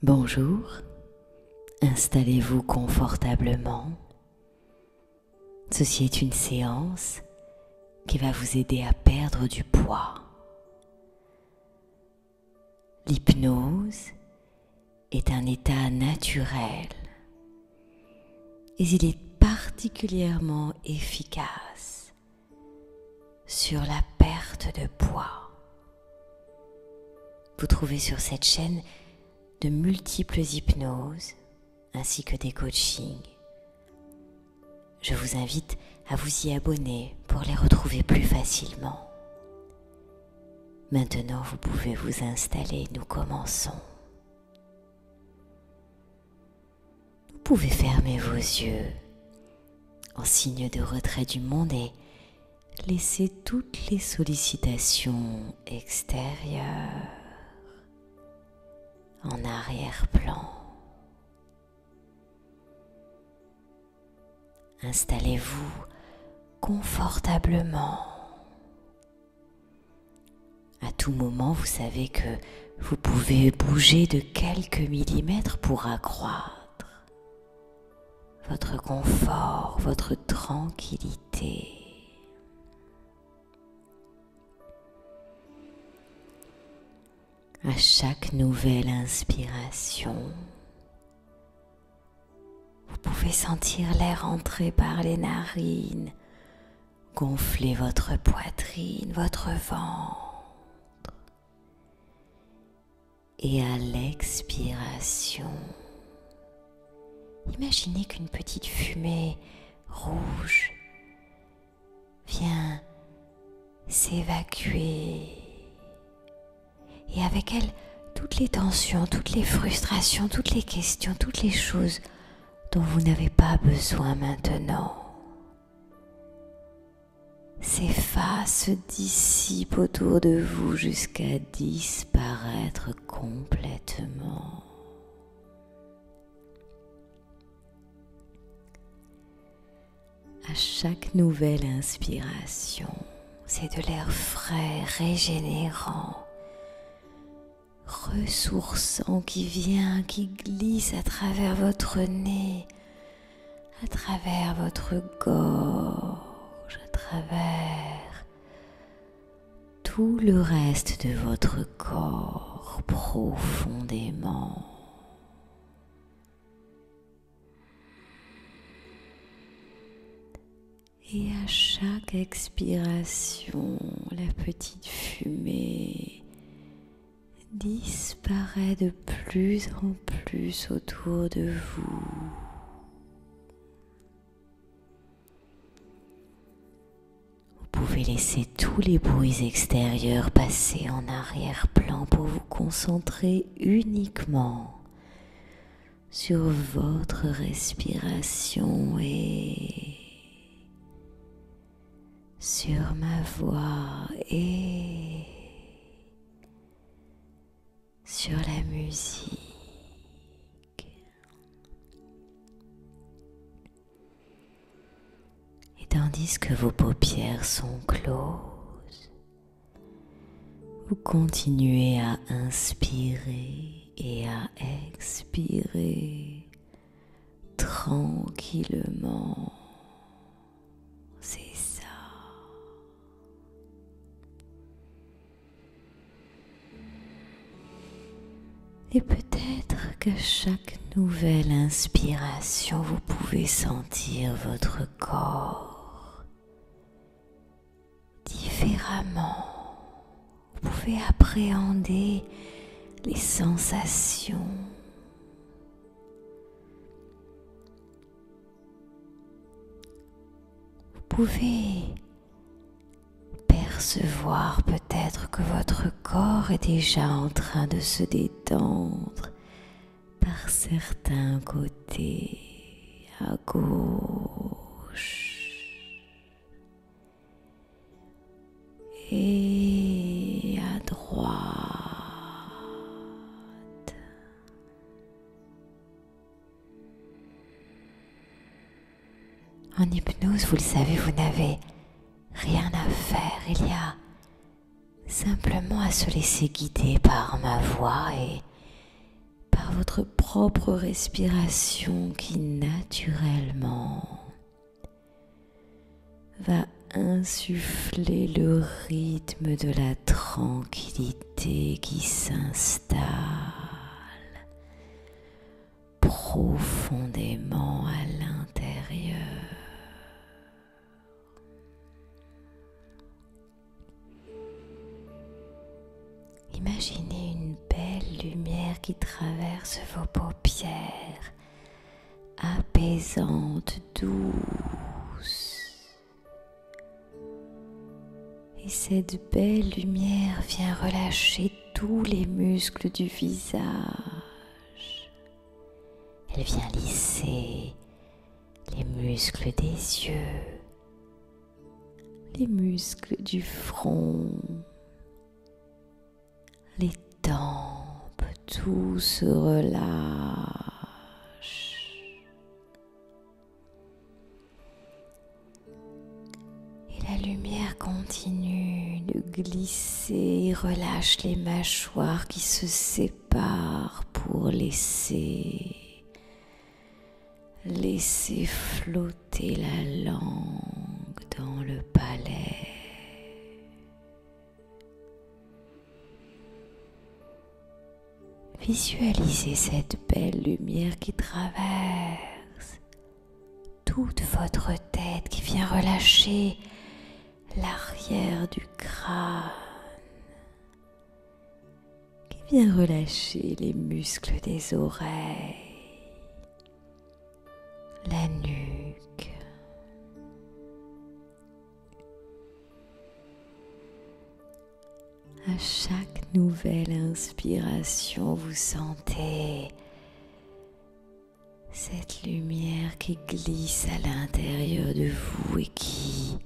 Bonjour, installez-vous confortablement. Ceci est une séance qui va vous aider à perdre du poids. L'hypnose est un état naturel et il est particulièrement efficace sur la perte de poids. Vous trouvez sur cette chaîne de multiples hypnoses ainsi que des coachings. Je vous invite à vous y abonner pour les retrouver plus facilement. Maintenant, vous pouvez vous installer, nous commençons. Vous pouvez fermer vos yeux en signe de retrait du monde et laisser toutes les sollicitations extérieures en arrière-plan. Installez-vous confortablement. À tout moment, vous savez que vous pouvez bouger de quelques millimètres pour accroître votre confort, votre tranquillité. À chaque nouvelle inspiration, vous pouvez sentir l'air entrer par les narines, gonfler votre poitrine, votre ventre. Et à l'expiration, imaginez qu'une petite fumée rouge vient s'évacuer. Et avec elle, toutes les tensions, toutes les frustrations, toutes les questions, toutes les choses dont vous n'avez pas besoin maintenant s'effacent, se dissipent autour de vous jusqu'à disparaître complètement. À chaque nouvelle inspiration, c'est de l'air frais, régénérant, ressourçant qui vient, qui glisse à travers votre nez, à travers votre gorge, à travers tout le reste de votre corps profondément. Et à chaque expiration, la petite fumée disparaît de plus en plus autour de vous. Vous pouvez laisser tous les bruits extérieurs passer en arrière-plan pour vous concentrer uniquement sur votre respiration et sur ma voix et sur la musique. Et tandis que vos paupières sont closes, vous continuez à inspirer et à expirer tranquillement. C'est ça. Et peut-être qu'à chaque nouvelle inspiration, vous pouvez sentir votre corps différemment. Vous pouvez appréhender les sensations. Vous pouvez percevoir peut-être que votre corps est déjà en train de se détendre par certains côtés, à gauche et à droite. En hypnose, vous le savez, vous n'avez rien à faire. Il y a simplement à se laisser guider par ma voix et par votre votre propre respiration qui naturellement va insuffler le rythme de la tranquillité qui s'installe profondément à l'intérieur. Imaginez une belle lumière qui traverse vos paupières, apaisante, douce. Et cette belle lumière vient relâcher tous les muscles du visage. Elle vient lisser les muscles des yeux, les muscles du front, les tempes, tout se relâche. Et la lumière continue de glisser et relâche les mâchoires qui se séparent pour laisser flotter la langue dans le palais. Visualisez cette belle lumière qui traverse toute votre tête, qui vient relâcher l'arrière du crâne, qui vient relâcher les muscles des oreilles, la nuque. À chaque nouvelle inspiration, vous sentez cette lumière qui glisse à l'intérieur de vous et qui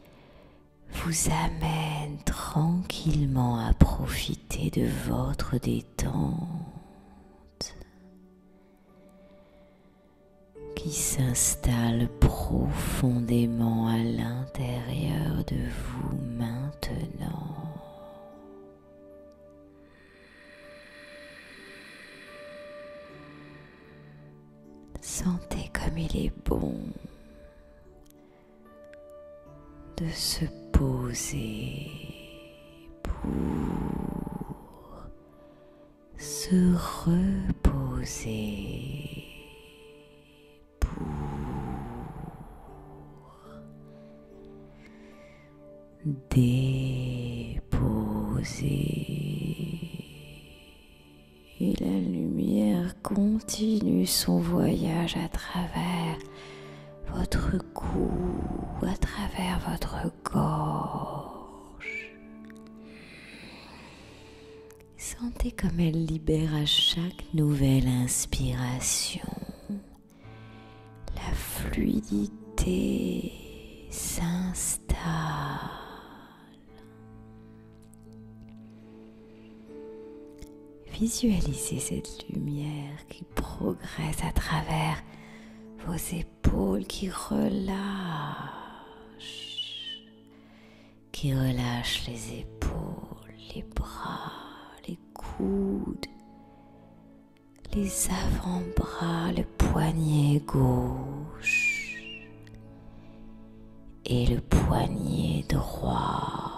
vous amène tranquillement à profiter de votre détente qui s'installe profondément à l'intérieur de vous maintenant. Sentez comme il est bon de se poser pour se reposer, pour déposer. Et la lumière continue son voyage à travers votre cou, à travers votre gorge. Sentez comme elle libère à chaque nouvelle inspiration. La fluidité s'installe. Visualisez cette lumière qui progresse à travers vos épaules, qui relâche les épaules, les bras, les coudes, les avant-bras, le poignet gauche et le poignet droit.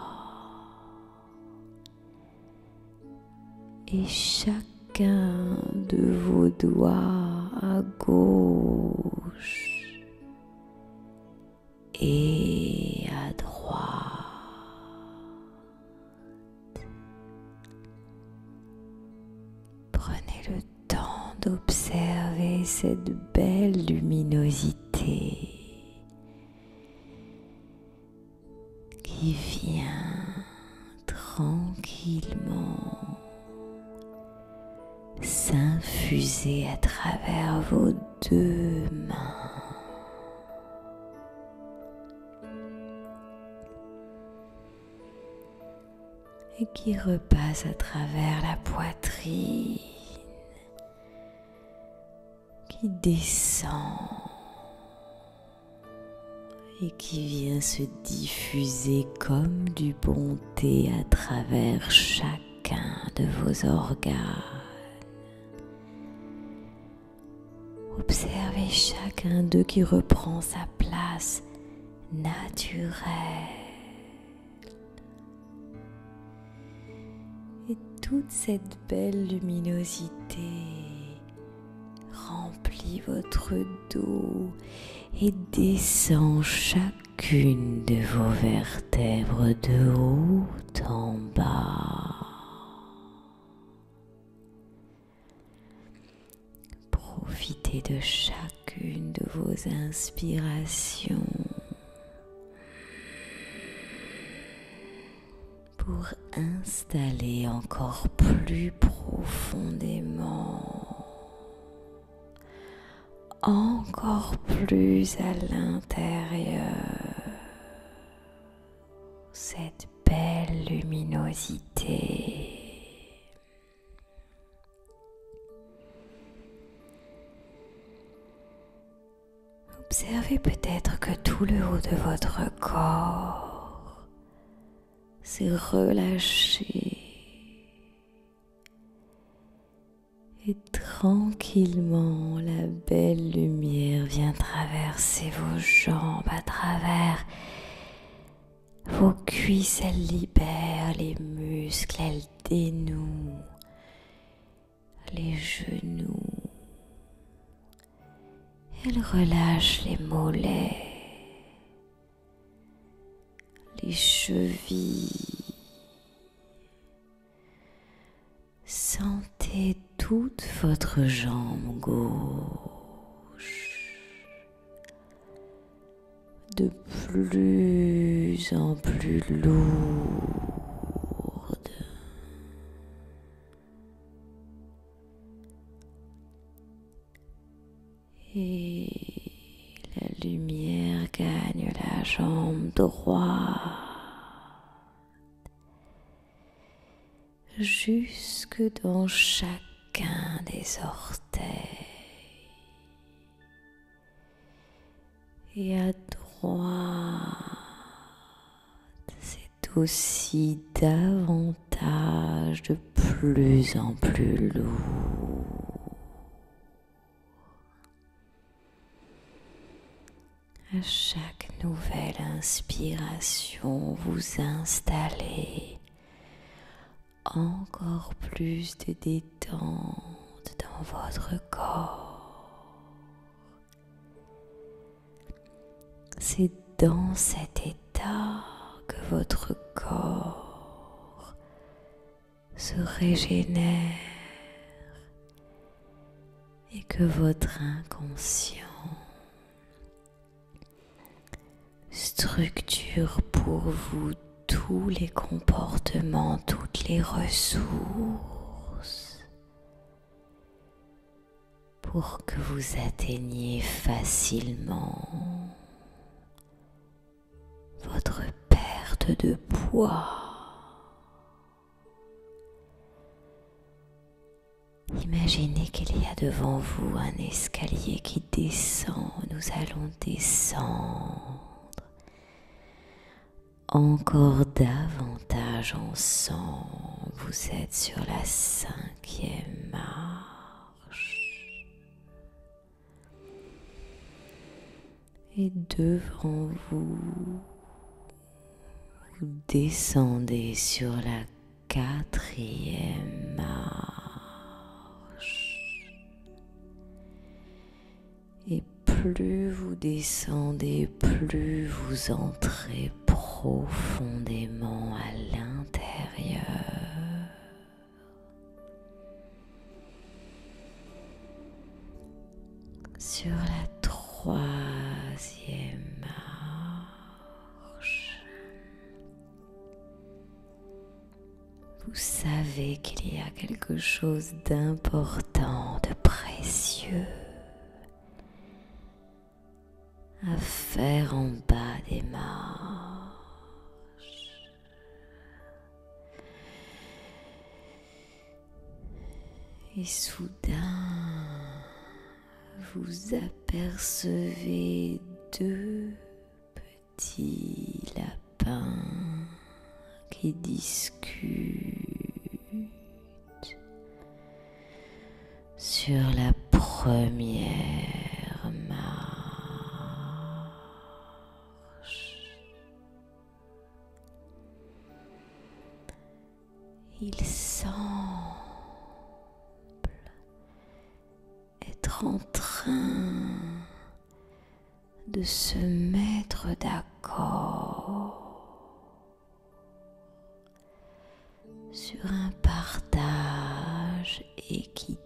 Et chacun de vos doigts à gauche et à droite. Prenez le temps d'observer cette belle luminosité qui vient tranquillement s'infuser à travers vos deux mains. Et qui repasse à travers la poitrine, qui descend et qui vient se diffuser comme du bon thé à travers chacun de vos organes. observez chacun d'eux qui reprend sa place naturelle. Et toute cette belle luminosité remplit votre dos et descend chacune de vos vertèbres de haut en bas. Profitez de chacune de vos inspirations pour installer encore plus profondément, encore plus à l'intérieur, cette belle luminosité. Observez peut-être que tout le haut de votre corps s'est relâché et tranquillement la belle lumière vient traverser vos jambes, à travers vos cuisses, elle libère les muscles, elle dénoue les genoux. Elle relâche les mollets, les chevilles. Sentez toute votre jambe gauche de plus en plus lourde. Et la lumière gagne la jambe droite jusque dans chacun des orteils. Et à droite, c'est aussi davantage de plus en plus lourd. À chaque nouvelle inspiration, vous installez encore plus de détente dans votre corps. C'est dans cet état que votre corps se régénère et que votre inconscient structure pour vous tous les comportements, toutes les ressources pour que vous atteigniez facilement votre perte de poids. Imaginez qu'il y a devant vous un escalier qui descend. Nous allons descendre encore davantage ensemble. Vous êtes sur la 5e marche. Et devant vous, vous descendez sur la 4e marche. Et plus vous descendez, plus vous entrez profondément à l'intérieur. Sur la 3e marche, vous savez qu'il y a quelque chose d'important, de précieux à faire en bas des marches. Et soudain, vous apercevez 2 petits lapins qui discutent sur la 1re être en train de se mettre d'accord sur un partage équitable,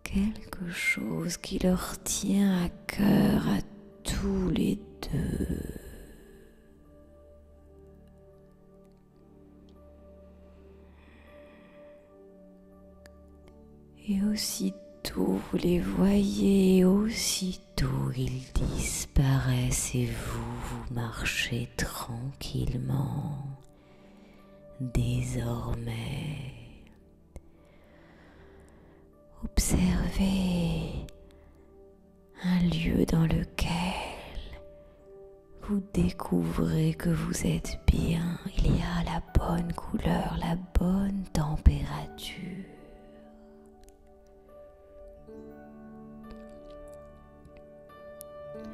quelque chose qui leur tient à cœur à tous les deux. Et aussitôt vous les voyez, aussitôt ils disparaissent et vous marchez tranquillement. Désormais, observez un lieu dans lequel vous découvrez que vous êtes bien. Il y a la bonne couleur, la bonne température.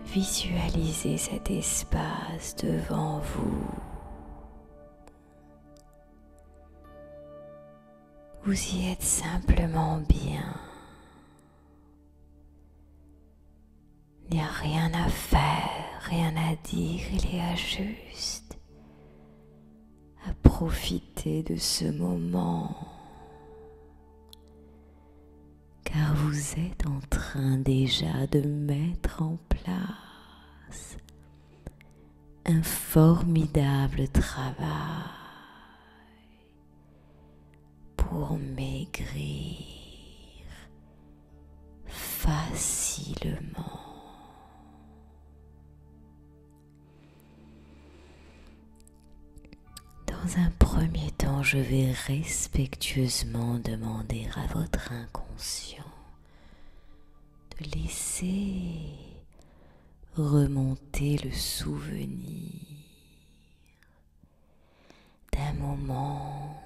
Visualisez cet espace devant vous. Vous y êtes simplement bien. Il n'y a rien à faire, rien à dire, il y a juste à profiter de ce moment. Car vous êtes en train déjà de mettre en place un formidable travail pour maigrir facilement. Dans un premier temps, je vais respectueusement demander à votre inconscient de laisser remonter le souvenir d'un moment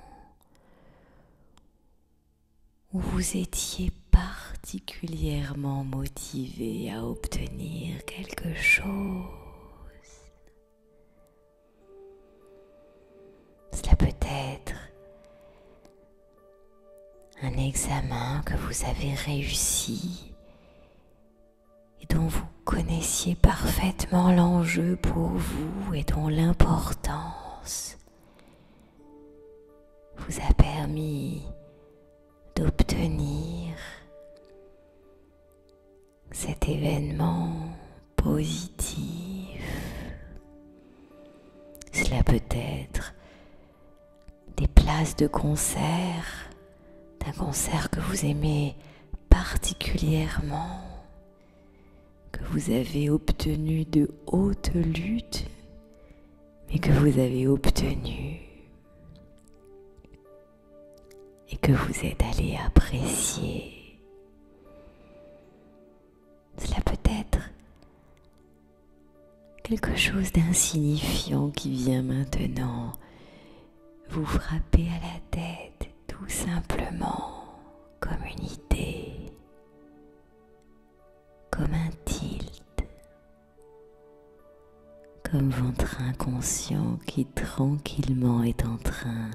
où vous étiez particulièrement motivé à obtenir quelque chose. Cela peut être un examen que vous avez réussi et dont vous connaissiez parfaitement l'enjeu pour vous et dont l'importance vous a permis d'obtenir cet événement positif. Cela peut être des places de concert, d'un concert que vous aimez particulièrement, que vous avez obtenu de haute lutte, mais que vous avez obtenu et que vous êtes allé apprécier. Cela peut être quelque chose d'insignifiant qui vient maintenant vous frapper à la tête, tout simplement comme une idée, comme un tilt, comme votre inconscient qui tranquillement est en train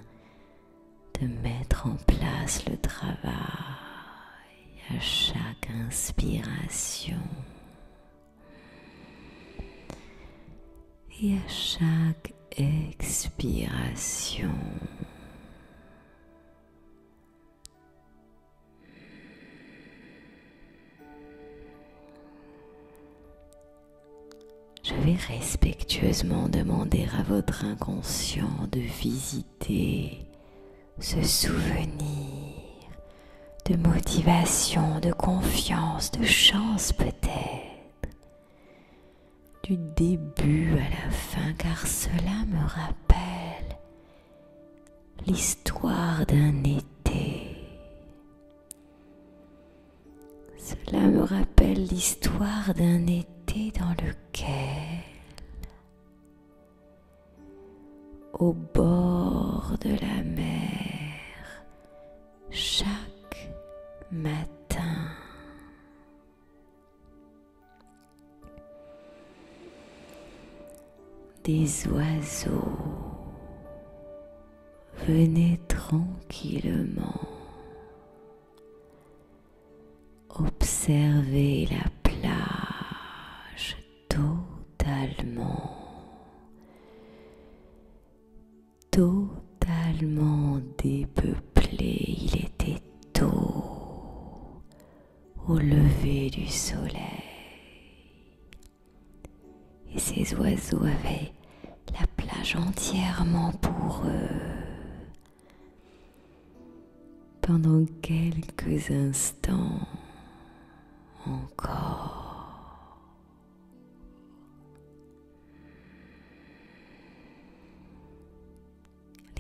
de mettre en place le travail à chaque inspiration et à chaque expiration. Je vais respectueusement demander à votre inconscient de visiter ce souvenir de motivation, de confiance, de chance peut-être, du début à la fin, car cela me rappelle l'histoire d'un été. Cela me rappelle l'histoire d'un été dans lequel, au bord de la mer, chaque matin, des oiseaux venaient tranquillement. Observez la plage totalement dépeuplée. Il était tôt, au lever du soleil, et ces oiseaux avaient la plage entièrement pour eux. Pendant quelques instants encore,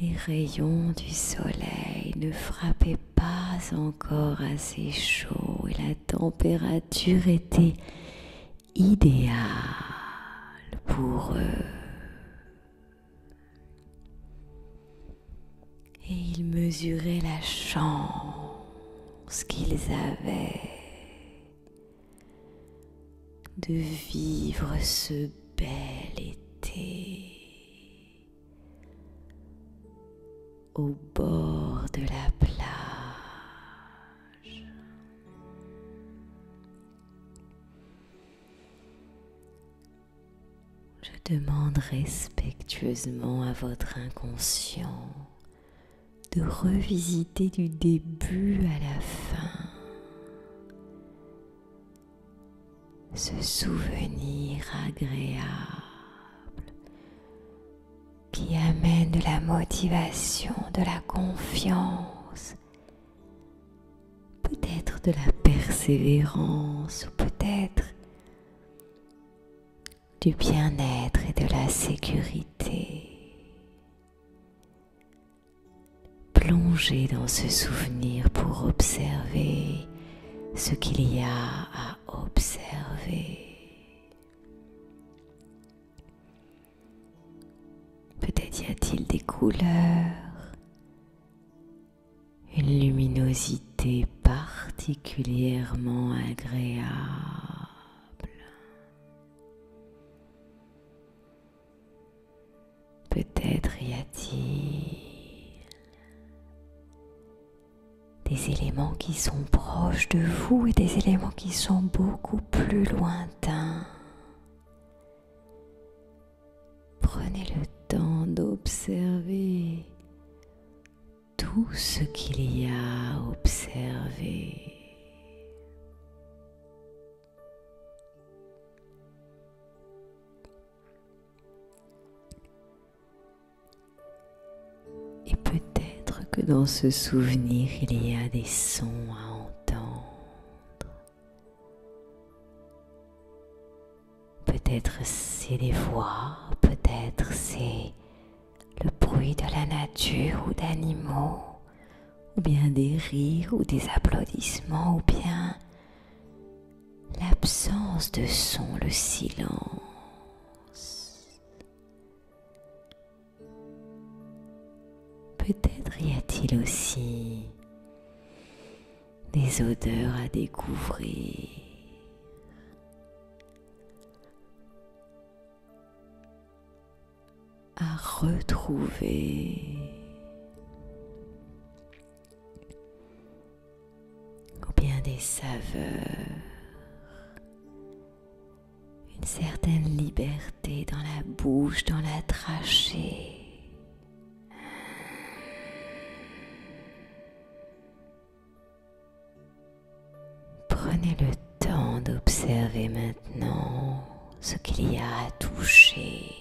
les rayons du soleil ne frappaient pas encore assez chaud et la température était idéale pour eux. Et ils mesuraient la chance qu'ils avaient de vivre ce bel été au bord de la plage. Je demande respectueusement à votre inconscient de revisiter du début à la fin ce souvenir agréable qui amène de la motivation, de la confiance, peut-être de la persévérance ou peut-être du bien-être et de la sécurité. Plongez dans ce souvenir pour observer ce qu'il y a à observer. Peut-être y a-t-il des couleurs, une luminosité particulièrement agréable. Peut-être y a-t-il des éléments qui sont proches de vous et des éléments qui sont beaucoup plus lointains. Prenez le temps d'observer tout ce qu'il y a à observer. Et peut-être que dans ce souvenir, il y a des sons à entendre. Peut-être c'est des voix, peut-être c'est le bruit de la nature ou d'animaux, ou bien des rires ou des applaudissements, ou bien l'absence de son, le silence. Peut-être y a-t-il aussi des odeurs à découvrir. À retrouver, ou bien des saveurs, une certaine liberté dans la bouche, dans la trachée. Prenez le temps d'observer maintenant ce qu'il y a à toucher.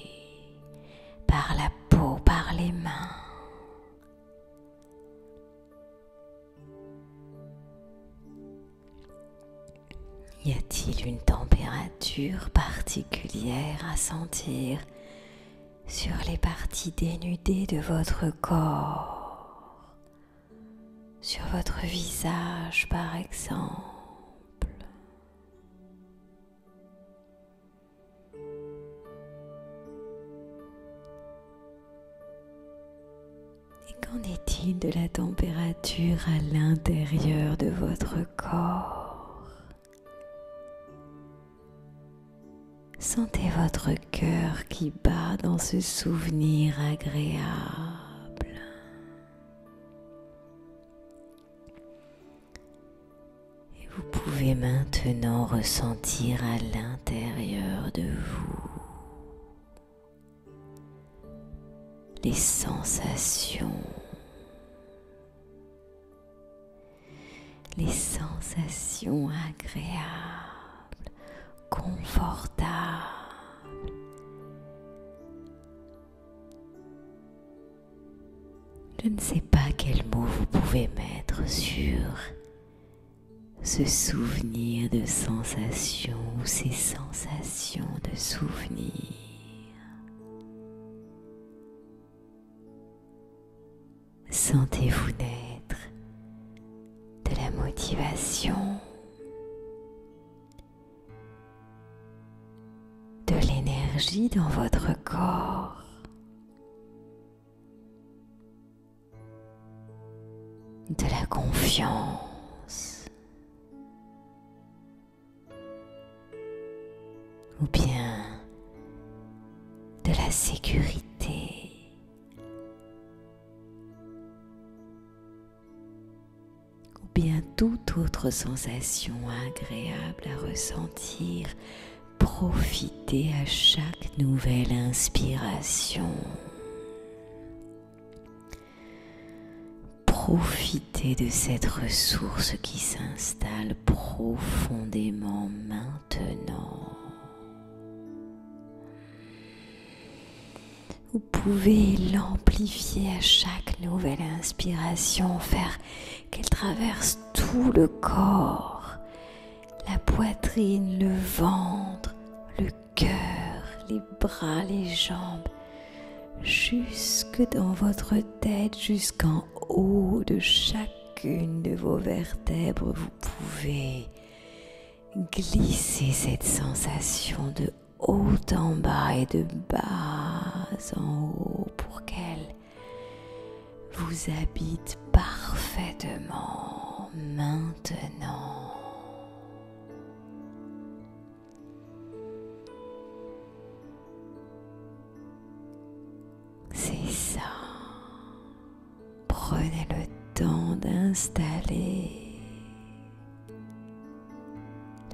Par la peau, par les mains. Y a-t-il une température particulière à sentir sur les parties dénudées de votre corps, sur votre visage par exemple? Qu'en est-il de la température à l'intérieur de votre corps? Sentez votre cœur qui bat dans ce souvenir agréable. pouvez maintenant ressentir à l'intérieur de vous les sensations agréables, confortables. Je ne sais pas quel mot vous pouvez mettre sur ce souvenir de sensation ou ces sensations de souvenirs. Sentez-vous naître de la motivation, de l'énergie dans votre corps, de la confiance, ou bien de la sécurité, ou bien toute autre sensation agréable à ressentir. Profitez à chaque nouvelle inspiration. Profitez de cette ressource qui s'installe profondément maintenant. Vous pouvez l'amplifier à chaque nouvelle inspiration, faire qu'elle traverse tout le corps, la poitrine, le ventre, le cœur, les bras, les jambes, jusque dans votre tête, jusqu'en haut de chacune de vos vertèbres. Vous pouvez glisser cette sensation de haut en bas et de bas en haut pour qu'elle vous habite parfaitement maintenant. C'est ça. Prenez le temps d'installer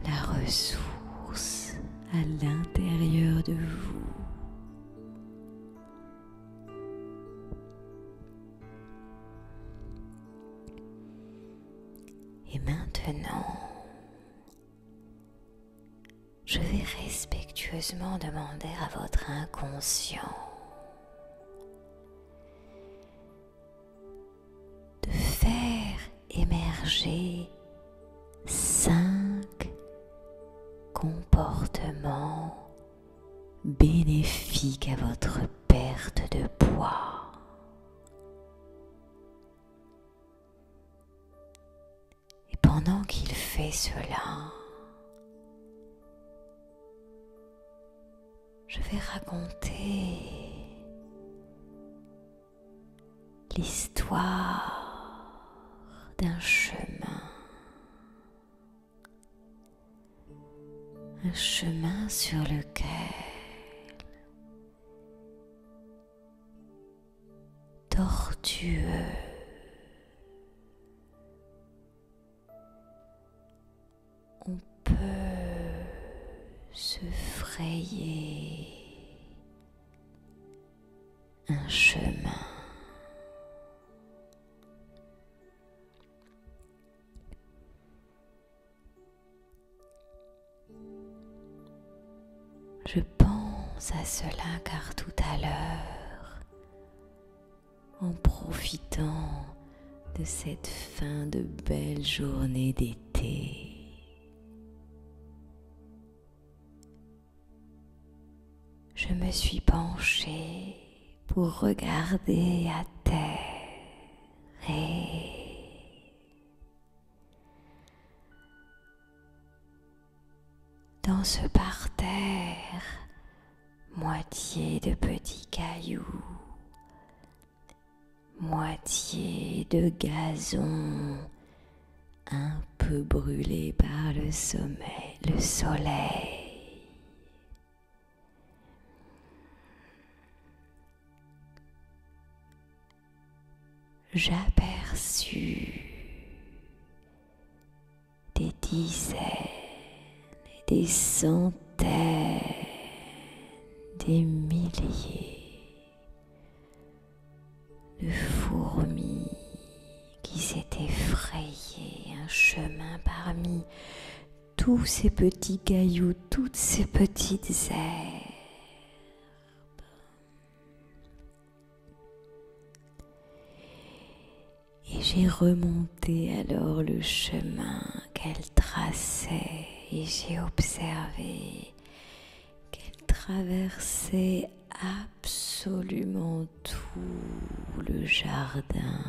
la ressource à l'intérieur de vous. Et maintenant, je vais respectueusement demander à votre inconscient de faire émerger 5 comportements bénéfiques à votre perte de poids. Et pendant qu'il fait cela, je vais raconter l'histoire d'un chemin. Un chemin sur lequel tortueux on peut se frayer un chemin. Je pense à cela car tout à l'heure, en profitant de cette fin de belle journée d'été, je me suis penchée pour regarder à terre et dans ce parterre, moitié de petits cailloux, moitié de gazon, un peu brûlé par le soleil. J'aperçus des dizaines, des centaines, des milliers de fourmis qui s'étaient frayé un chemin parmi tous ces petits cailloux, toutes ces petites herbes. Et j'ai remonté alors le chemin qu'elle traçait et j'ai observé qu'elle traversait absolument tout le jardin,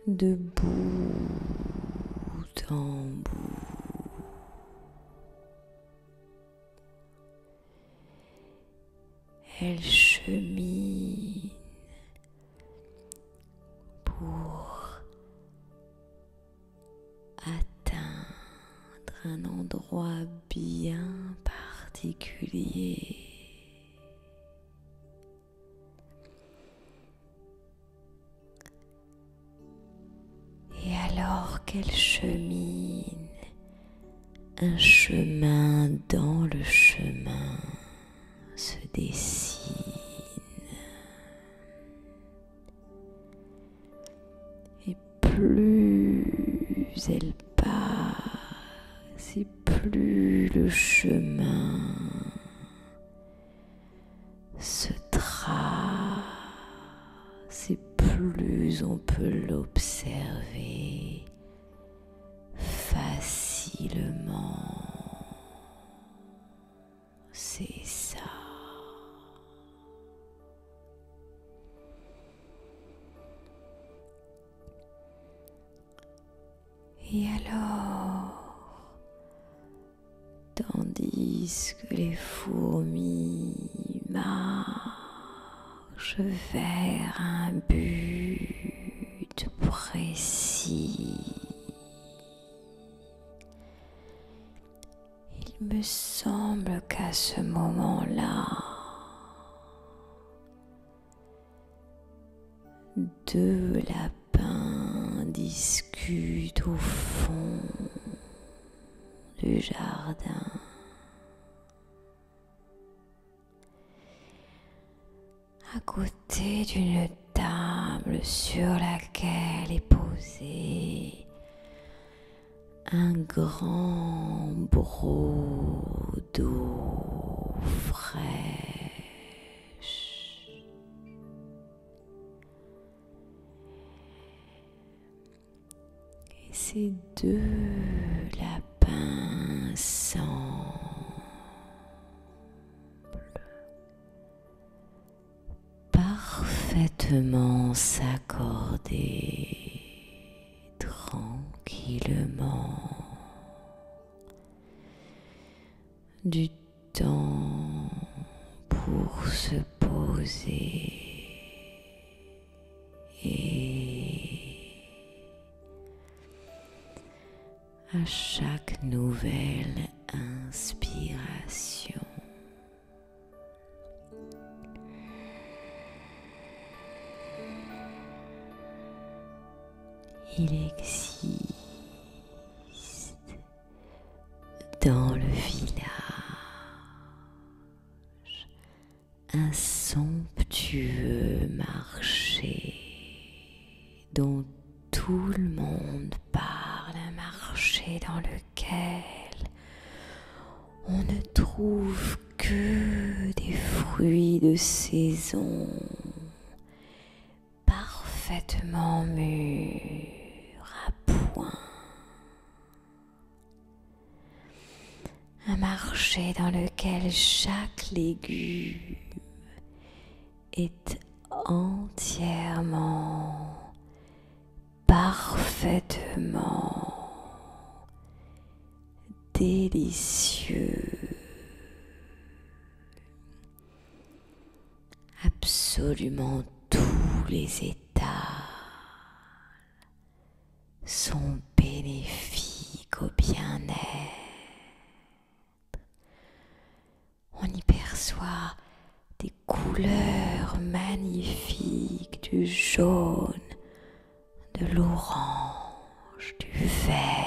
de bout en bout. Elle chemine pour atteindre un endroit bien particulier. Et alors qu'elle chemine, un chemin dans le chemin se dessine. Et plus elle passe, et plus le chemin se trace, et plus on peut l'observer facilement. C'est ça. Et alors, tandis que les fourmis marchent vers un but précis, il me semble qu'à ce moment-là, deux lapins discutent au fond du jardin. À côté d'une table sur laquelle est posé un grand broc d'eau fraîche. Et ces deux lapins semblent parfaitement s'accorder tranquillement du temps pour se poser et à chaque nouvelle inspiration, il existe dans le village un somptueux marché dont tout le monde parle, un marché dans lequel on ne trouve que des fruits de saison parfaitement mûrs à point. Un marché dans lequel chaque légume est entièrement, parfaitement délicieux. Absolument tous les états sont bénéfiques au bien-être. On y perçoit des couleurs magnifiques, du jaune, de l'orange, du vert,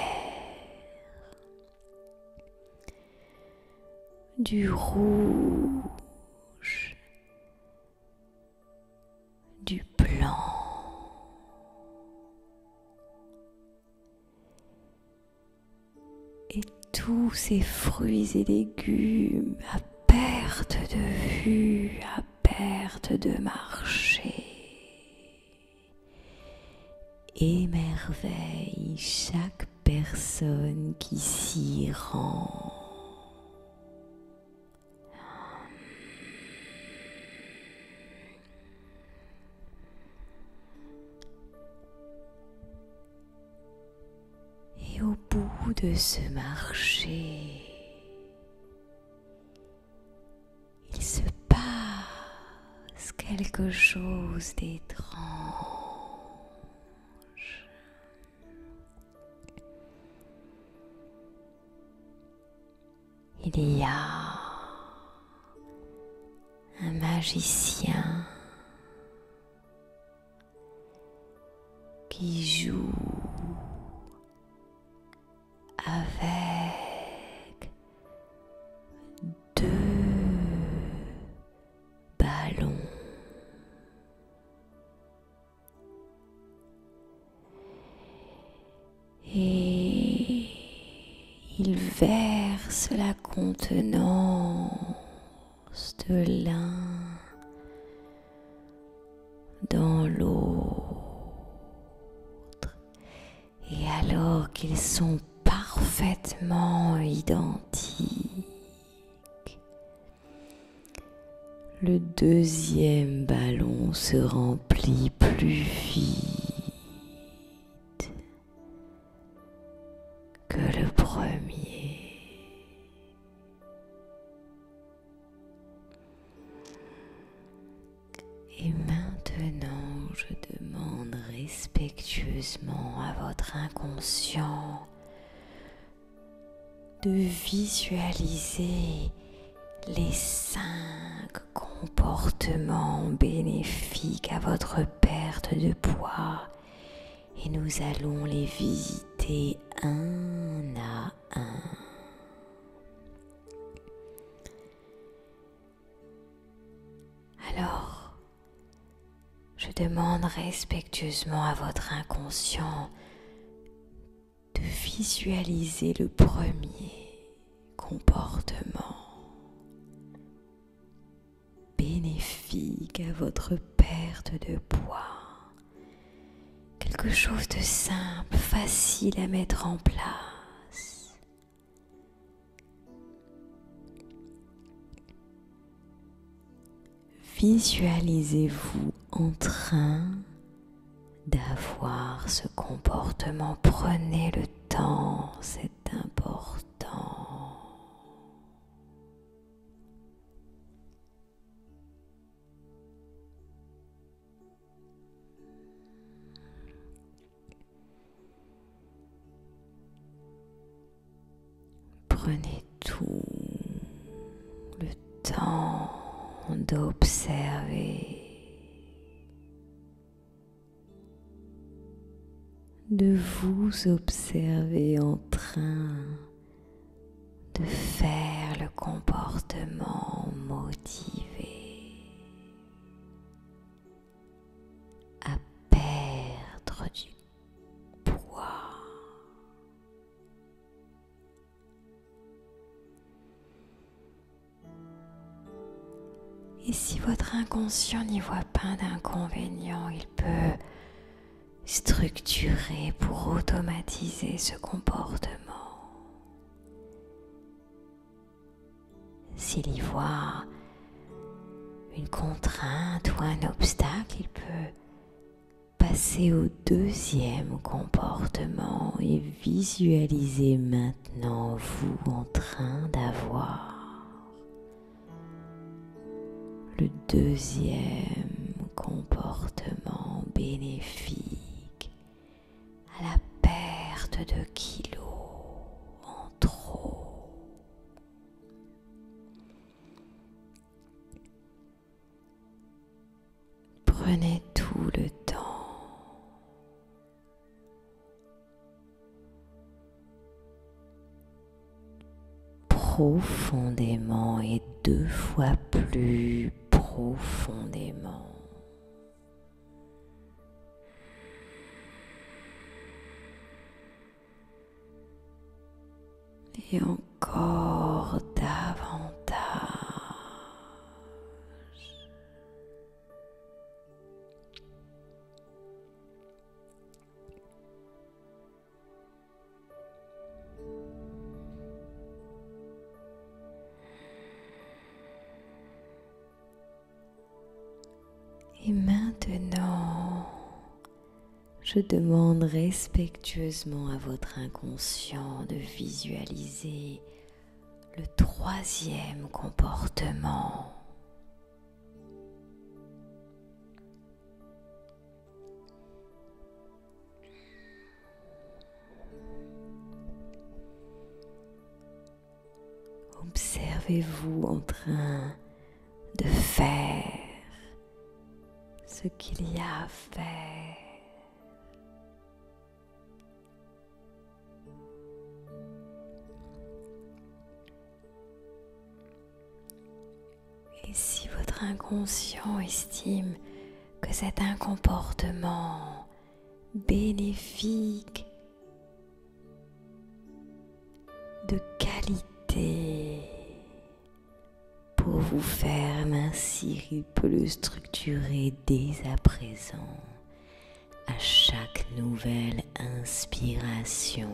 du rouge, du blanc. Et tous ces fruits et légumes à perte de vue, à perte de marché, émerveillent chaque personne qui s'y rend. Et au bout de ce marché, il se passe quelque chose d'étrange. Il y a un magicien qui joue avec 2 ballons. Et il verse la contenance de l'un dans l'autre. Et alors qu'ils sont parfaitement identiques, le 2e ballon se remplit plus vite que le premier. Et maintenant, je demande respectueusement à votre inconscient de visualiser les 5 comportements bénéfiques à votre perte de poids et nous allons les visiter un à un. Alors, je demande respectueusement à votre inconscient de visualiser le premier comportement bénéfique à votre perte de poids. Quelque chose de simple, facile à mettre en place. Visualisez-vous en train d'avoir ce comportement. Prenez le temps, c'est important. Prenez tout le temps d'observer, de vous observer en train de faire le comportement motivé à perdre du poids. Et si votre inconscient n'y voit pas d'inconvénient, il peut structurer pour automatiser ce comportement. S'il y voit une contrainte ou un obstacle, il peut passer au 2e comportement et visualiser maintenant vous en train d'avoir le 2e comportement bénéfique à la perte de kilos en trop. Prenez tout le temps. profondément et 2 fois plus profondément. Et encore davantage. Et maintenant, je demande respectueusement à votre inconscient de visualiser le 3e comportement. Observez-vous en train de faire ce qu'il y a à faire. Et si votre inconscient estime que c'est un comportement bénéfique, de qualité, pour vous faire mincir, il peut le structurer dès à présent à chaque nouvelle inspiration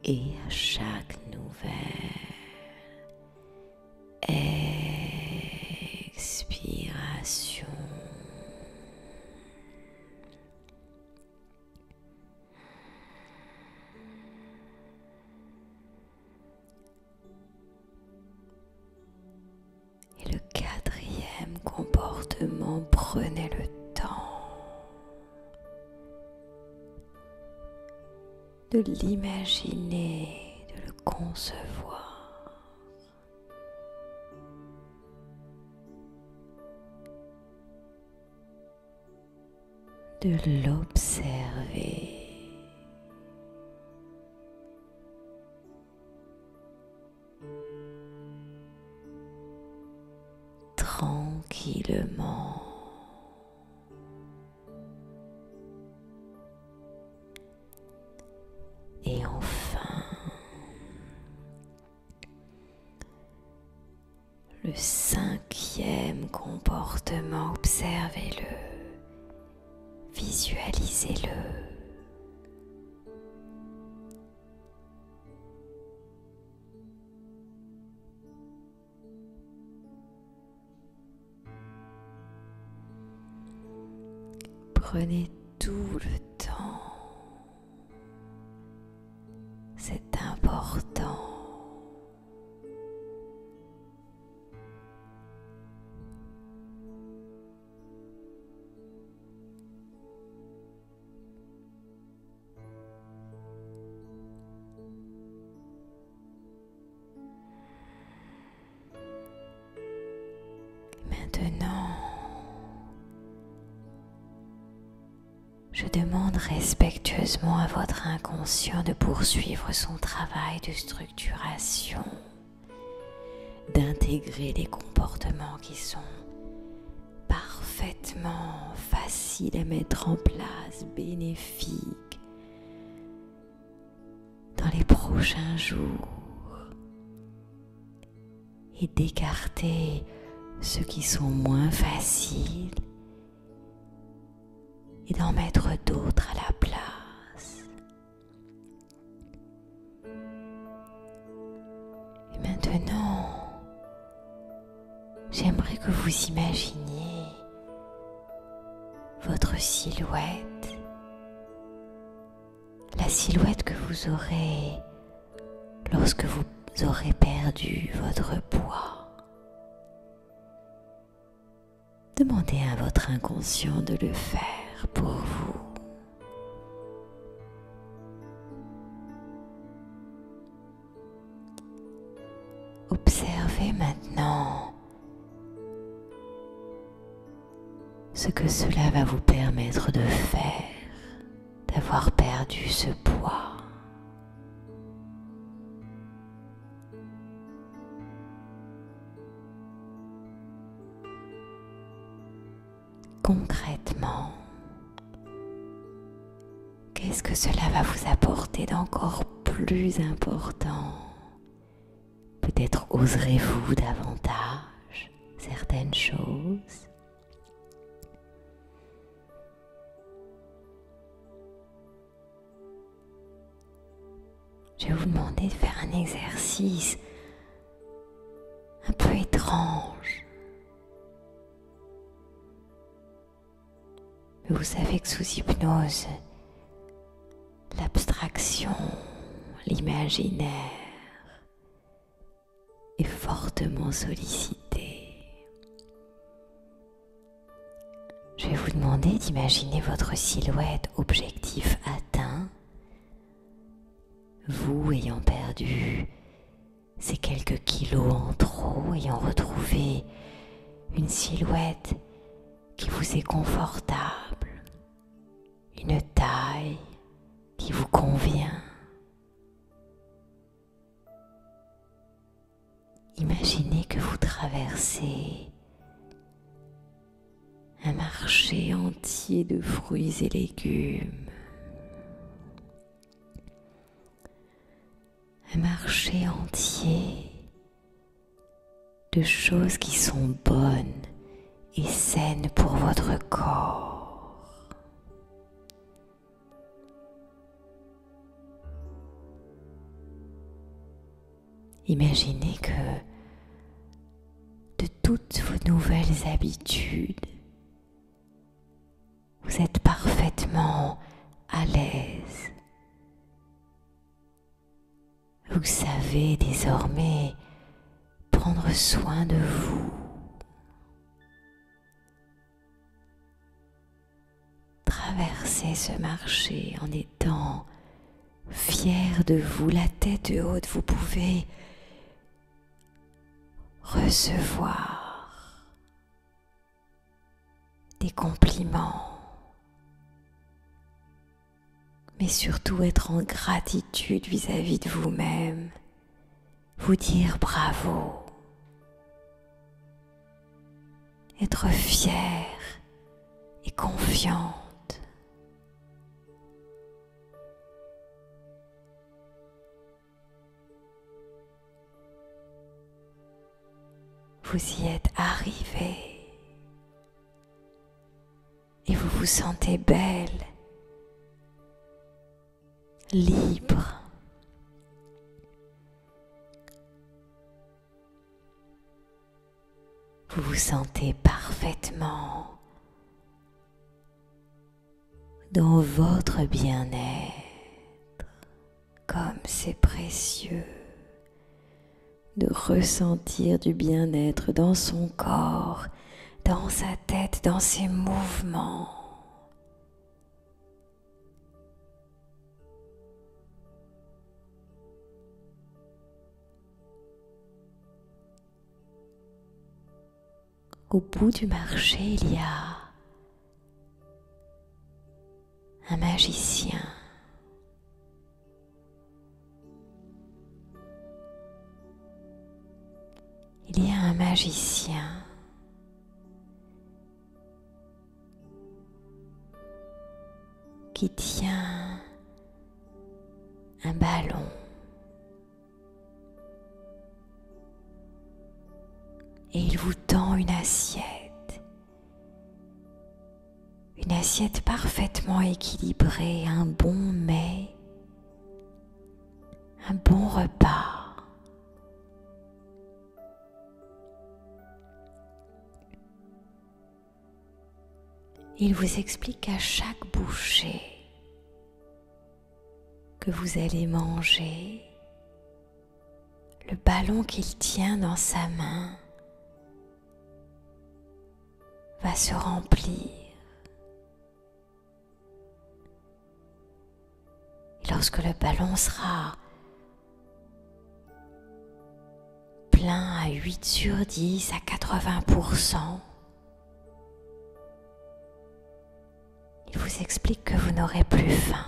et à chaque nouvelle expiration. Et le 4e comportement, prenez le temps de l'imaginer, de le concevoir. De l'observer. Tranquillement. Et enfin, le 5e comportement, observez-le, visualisez-le. Prenez tout le temps, c'est important. Maintenant, je demande respectueusement à votre inconscient de poursuivre son travail de structuration, d'intégrer les comportements qui sont parfaitement faciles à mettre en place, bénéfiques, dans les prochains jours, et d'écarter ceux qui sont moins faciles et d'en mettre d'autres à la place. Et maintenant, j'aimerais que vous imaginiez votre silhouette, la silhouette que vous aurez lorsque vous aurez perdu votre poids. Demandez à votre inconscient de le faire pour vous. Observez maintenant ce que cela va vous permettre de faire, d'avoir perdu ce poids. concrètement, qu'est-ce que cela va vous apporter d'encore plus important? Peut-être oserez-vous davantage certaines choses. Je vais vous demander de faire un exercice un peu étrange. Mais vous savez que sous hypnose, l'abstraction, l'imaginaire est fortement sollicité. Je vais vous demander d'imaginer votre silhouette objectif atteint, vous ayant perdu ces quelques kilos en trop, ayant retrouvé une silhouette qui vous est confortable, une taille qui vous convient. Imaginez que vous traversez un marché entier de fruits et légumes. Un marché entier de choses qui sont bonnes et saines pour votre corps. Imaginez que de toutes vos nouvelles habitudes, vous êtes parfaitement à l'aise. Vous savez désormais prendre soin de vous. Traversez ce marché en étant fier de vous, la tête haute. Vous pouvez recevoir des compliments, mais surtout être en gratitude vis-à-vis de vous-même, vous dire bravo, être fier et confiante. Vous y êtes arrivé et vous vous sentez belle, libre. Vous vous sentez parfaitement dans votre bien-être, comme c'est précieux de ressentir du bien-être dans son corps, dans sa tête, dans ses mouvements. Au bout du marché, il y a un magicien. Il y a un magicien qui tient un ballon. Et il vous tend une assiette parfaitement équilibrée, un bon mets, un bon repas. Il vous explique à chaque bouchée que vous allez manger, le ballon qu'il tient dans sa main va se remplir. Et lorsque le ballon sera plein à 8 sur 10, à 80%, il vous explique que vous n'aurez plus faim.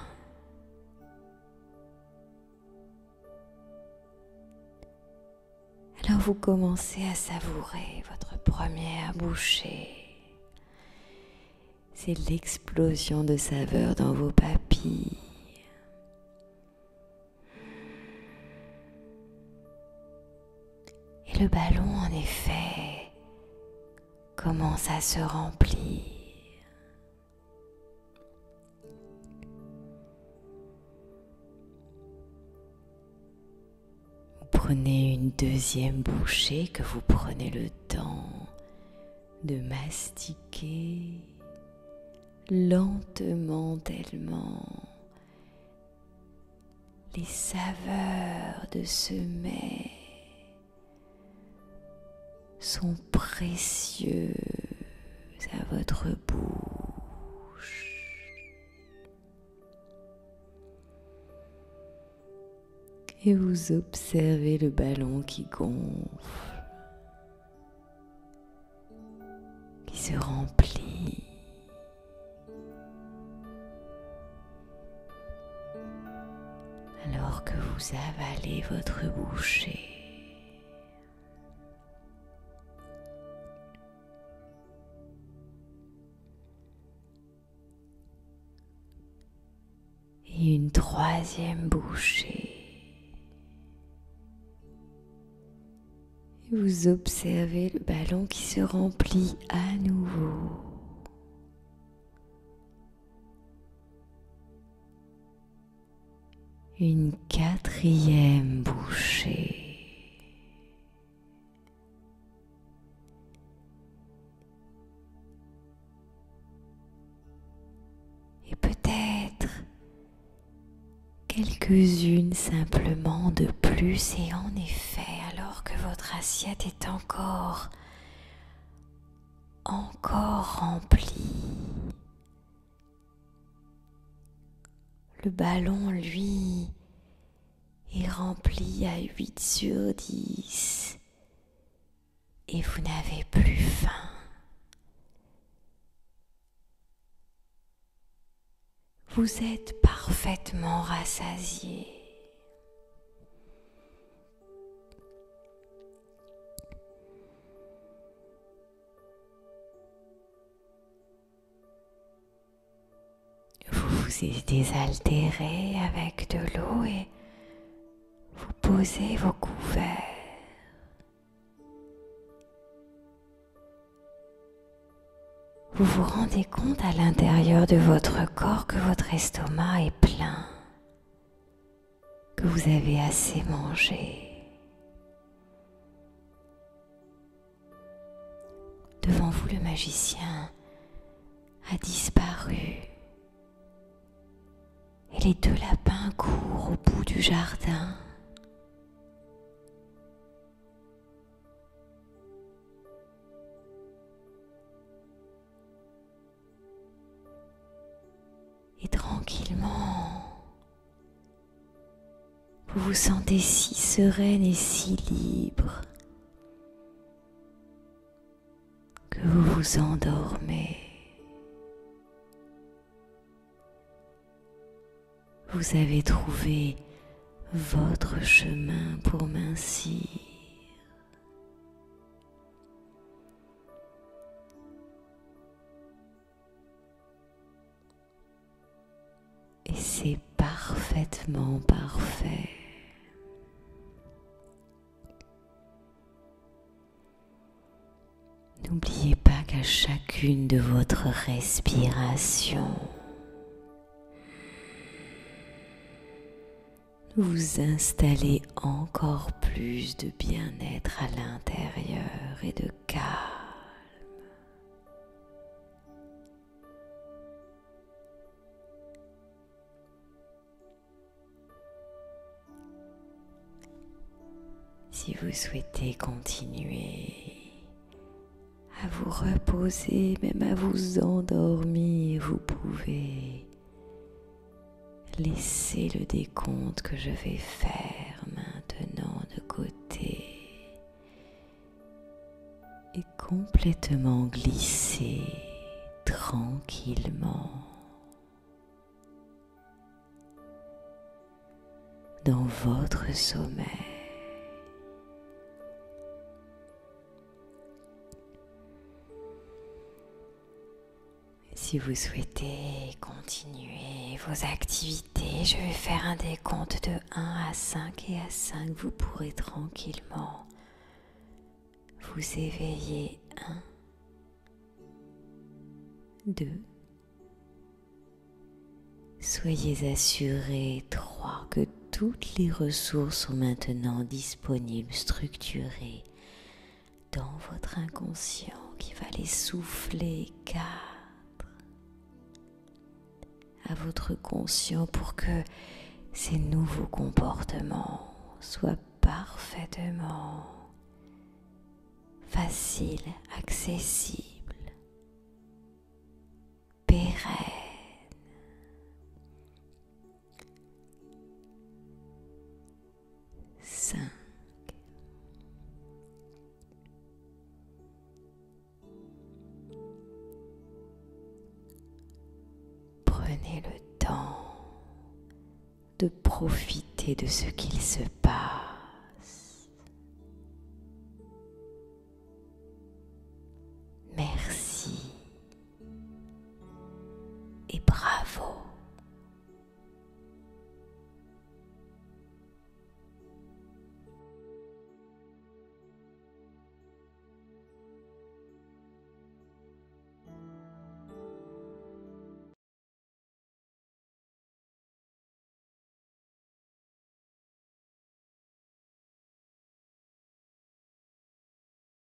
Alors vous commencez à savourer votre première bouchée. C'est l'explosion de saveur dans vos papilles. Et le ballon, en effet, commence à se remplir. Vous prenez une deuxième bouchée que vous prenez le temps de mastiquer lentement tellement les saveurs de ce mets sont précieuses à votre bouche. Et vous observez le ballon qui gonfle, qui se remplit. Alors que vous avalez votre bouchée. Et une troisième bouchée. Et vous observez le ballon qui se remplit à nouveau. Une quatrième bouchée. Et peut-être quelques-unes simplement de plus. Et en effet, alors que votre assiette est encore remplie, le ballon, lui, est rempli à 8 sur 10 et vous n'avez plus faim. Vous êtes parfaitement rassasié. Vous vous désaltérez avec de l'eau et vous posez vos couverts. Vous vous rendez compte à l'intérieur de votre corps que votre estomac est plein, que vous avez assez mangé. Devant vous, le magicien a disparu et les deux lapins courent au bout du jardin. Et tranquillement, vous vous sentez si sereine et si libre que vous vous endormez. Vous avez trouvé votre chemin pour mincir. Et c'est parfaitement parfait. N'oubliez pas qu'à chacune de votre respiration, vous installez encore plus de bien-être à l'intérieur et de calme. Si vous souhaitez continuer à vous reposer, même à vous endormir, vous pouvez laisser le décompte que je vais faire maintenant de côté et complètement glisser tranquillement dans votre sommeil. Si vous souhaitez continuer vos activités, je vais faire un décompte de 1 à 5 et à 5, vous pourrez tranquillement vous éveiller. 1, 2, soyez assurés. 3, que toutes les ressources sont maintenant disponibles, structurées dans votre inconscient qui va les souffler. 4, à votre conscient pour que ces nouveaux comportements soient parfaitement faciles, accessibles, pérennes. 5, prenez le temps de profiter de ce qu'il se passe.